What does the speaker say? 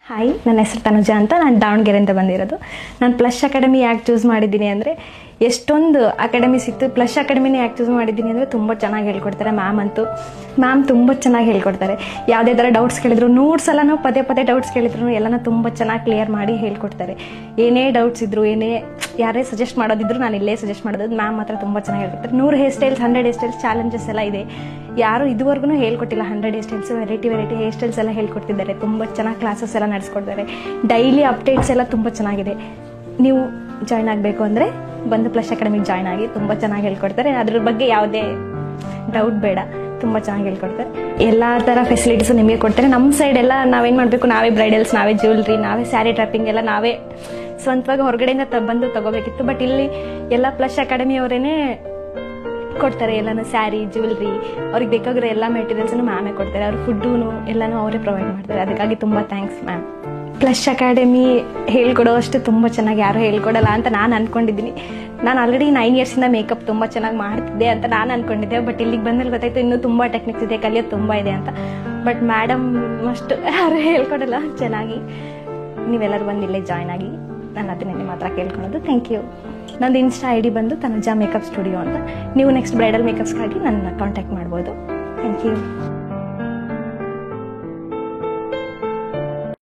Hi, ನನ್ನ ಹೆಸರು ತನುಜಾ ಅಂತ. ನಾನು ದಾವಣಗೆರೆಯಿಂದ ಬಂದಿರೋದು. ನಾನು ಪ್ಲಸ್ ಅಕಾಡೆಮಿ ಯಾಕೆ ಚೂಸ್ ಮಾಡಿದ್ದೀನಿ ಅಂದರೆ, ಎಷ್ಟೊಂದು ಅಕಾಡೆಮೀಸ್ ಇತ್ತು, ಪ್ಲಸ್ ಅಕಾಡೆಮಿನೇ ಯಾಕೆ ಚೂಸ್ ಮಾಡಿದ್ದೀನಿ ಅಂದರೆ ತುಂಬ ಚೆನ್ನಾಗಿ ಹೇಳ್ಕೊಡ್ತಾರೆ. ಮ್ಯಾಮ್ ತುಂಬ ಚೆನ್ನಾಗಿ ಹೇಳ್ಕೊಡ್ತಾರೆ. ಯಾವುದೇ ಥರ ಡೌಟ್ಸ್ ಕೇಳಿದ್ರು 100 ಸಲ ನಾವು ಪದೇ ಡೌಟ್ಸ್ ಕೇಳಿದ್ರು ಎಲ್ಲನೂ ತುಂಬ ಚೆನ್ನಾಗಿ ಕ್ಲಿಯರ್ ಮಾಡಿ ಹೇಳ್ಕೊಡ್ತಾರೆ. ಏನೇ ಡೌಟ್ಸ್ ಇದ್ರು, ಯಾರೇ ಸಜೆಸ್ಟ್ ಮಾಡೋದಿದ್ರು ನಾನು ಇಲ್ಲೇ ಸಜೆಸ್ಟ್ ಮಾಡೋದು. ಮ್ಯಾಮ್ ಮಾತ್ರ ತುಂಬ ಚೆನ್ನಾಗಿ ಹೇಳ್ಕೊಡ್ತಾರೆ. 100 hair styles, 100 hair styles challenges ಎಲ್ಲ ಇದೆ. ಯಾರು ಇದುವರೆಗೂ ಹೇಳ್ಕೊಟ್ಟಿಲ್ಲ. 100 hair styles, variety hair styles ಎಲ್ಲ ಹೇಳ್ಕೊಡ್ತಿದ್ದಾರೆ. ತುಂಬ ಚೆನ್ನಾಗಿ ಕ್ಲಾಸಸ್ ಎಲ್ಲ ನಡೆಸ್ಕೊಡ್ತಾರೆ. ಡೈಲಿ ಅಪ್ಡೇಟ್ಸ್ ಎಲ್ಲ ತುಂಬ ಚೆನ್ನಾಗಿದೆ. ನೀವು ಜಾಯ್ನ್ ಆಗಬೇಕು ಅಂದರೆ ಬಂದು ಪ್ಲಸ್ ಅಕಾಡೆಮಿಗೆ ಜಾಯ್ನ್ ಆಗಿ. ತುಂಬ ಚೆನ್ನಾಗಿ ಹೇಳ್ಕೊಡ್ತಾರೆ. ಅದ್ರ ಬಗ್ಗೆ ಯಾವುದೇ ಡೌಟ್ ಬೇಡ, ತುಂಬ ಚೆನ್ನಾಗಿ ಹೇಳ್ಕೊಡ್ತಾರೆ. ಎಲ್ಲ ಥರ ಫೆಸಿಲಿಟೀಸು ನಿಮಗೆ ಕೊಡ್ತಾರೆ. ನಮ್ಮ ಸೈಡ್ ಎಲ್ಲ ನಾವೇನು ಮಾಡಬೇಕು, ನಾವೇ ಬ್ರೈಡಲ್ಸ್, ನಾವೇ ಜ್ಯುವೆಲ್ರಿ, ನಾವೇ ಸ್ಯಾರಿ ಟ್ರಾಪಿಂಗ್ ಎಲ್ಲ ನಾವೇ ಸ್ವಂತವಾಗಿ ಹೊರಗಡೆಯಿಂದ ಬಂದು ತಗೋಬೇಕಿತ್ತು. ಬಟ್ ಇಲ್ಲಿ ಎಲ್ಲ ಪ್ಲಸ್ ಅಕಾಡೆಮಿ ಅವರೇನೆ ಕೊಡ್ತಾರೆ. ಎಲ್ಲನೂ ಸ್ಯಾರಿ, ಜ್ಯುವೆಲ್ರಿ, ಅವ್ರಿಗೆ ಬೇಕಾಗಿರೋ ಎಲ್ಲ ಮೆಟೀರಿಯಲ್ಸನ್ನು ಮ್ಯಾಮೇ ಕೊಡ್ತಾರೆ. ಅವ್ರ ಫುಡ್ಡೂ ಎಲ್ಲನೂ ಅವರೇ ಪ್ರೊವೈಡ್ ಮಾಡ್ತಾರೆ. ಅದಕ್ಕಾಗಿ ತುಂಬ ಥ್ಯಾಂಕ್ಸ್ ಮ್ಯಾಮ್. ಪ್ಲಸ್ ಅಕಾಡೆಮಿ ಹೇಳ್ಕೊಡೋ ಅಷ್ಟು ತುಂಬ ಚೆನ್ನಾಗಿ ಯಾರು ಹೇಳ್ಕೊಡಲ್ಲ ಅಂತ ನಾನು ಅಂದ್ಕೊಂಡಿದ್ದೀನಿ. ನಾನು ಆಲ್ರೆಡಿ 9 ಇಯರ್ಸಿಂದ ಮೇಕಪ್ ತುಂಬ ಚೆನ್ನಾಗಿ ಮಾಡ್ತಿದ್ದೆ ಅಂತ ನಾನು ಅಂದ್ಕೊಂಡಿದ್ದೆ. ಬಟ್ ಇಲ್ಲಿಗೆ ಬಂದಲ್ಲಿ ಗೊತ್ತಾಯ್ತು ಇನ್ನೂ ತುಂಬ ಟೆಕ್ನಿಕ್ಸ್ ಇದೆ, ಕಲಿಯೋದು ತುಂಬ ಇದೆ ಅಂತ. ಬಟ್ ಮೇಡಮ್ ಅಷ್ಟು ಯಾರು ಹೇಳ್ಕೊಡಲ್ಲ ಚೆನ್ನಾಗಿ. ನೀವೆಲ್ಲರೂ ಬಂದು ಇಲ್ಲೇ ಜಾಯ್ನ್ ಆಗಿ. ನಾನು ಅದನ್ನೇ ಮಾತ್ರ ಕೇಳ್ಕೊಳ್ಳೋದು. Thank you. ನಂದು ಇನ್ಸ್ಟಾ ID ಬಂದು ತನುಜಾ ಮೇಕಪ್ ಸ್ಟುಡಿಯೋ ಅಂತ. ನೀವು ನೆಕ್ಸ್ಟ್ ಬ್ರೈಡಲ್ ಮೇಕಪ್ಸ್ಗಾಗಿ ನನ್ನ ಕಾಂಟ್ಯಾಕ್ಟ್ ಮಾಡ್ಬೋದು. Thank you.